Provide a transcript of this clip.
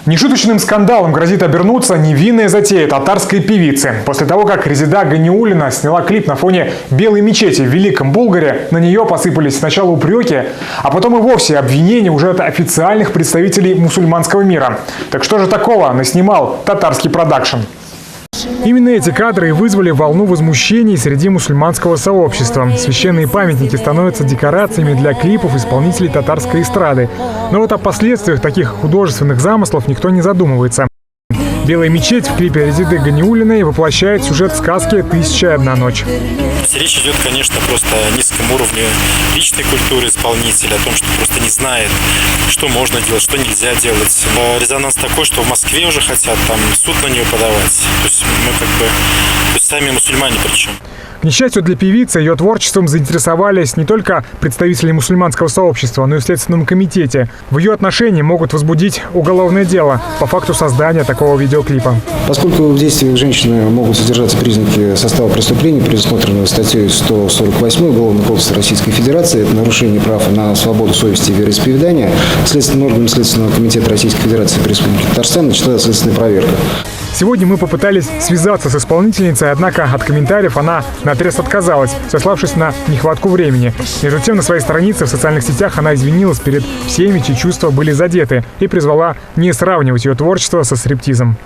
Нешуточным скандалом грозит обернуться невинная затея татарской певицы. После того, как Резеда Ганиуллина сняла клип на фоне белой мечети в Великом Булгаре, на нее посыпались сначала упреки, а потом и вовсе обвинения уже от официальных представителей мусульманского мира. Так что же такого наснимал татарский продакшн? Именно эти кадры и вызвали волну возмущений среди мусульманского сообщества. Священные памятники становятся декорациями для клипов исполнителей татарской эстрады. Но вот о последствиях таких художественных замыслов никто не задумывается. Белая мечеть в клипе Резеды Ганиуллиной воплощает сюжет сказки «Тысяча и одна ночь». Речь идет, конечно, просто о низком уровне личной культуры исполнителя, о том, что просто не знает, что можно делать, что нельзя делать. Резонанс такой, что в Москве уже хотят там суд на нее подавать. То есть мы сами мусульмане причем. К несчастью для певицы, ее творчеством заинтересовались не только представители мусульманского сообщества, но и в Следственном комитете. В ее отношении могут возбудить уголовное дело по факту создания такого видеоклипа. Поскольку в действиях женщины могут содержаться признаки состава преступления, предусмотренного статьей 148 Уголовного кодекса Российской Федерации, это нарушение прав на свободу совести и вероисповедания, следственным органом Следственного комитета Российской Федерации при Республике Татарстан начала следственная проверка. Сегодня мы попытались связаться с исполнительницей, однако от комментариев она наотрез отказалась, сославшись на нехватку времени. Между тем, на своей странице в социальных сетях она извинилась перед всеми, чьи чувства были задеты, и призвала не сравнивать ее творчество со стриптизом.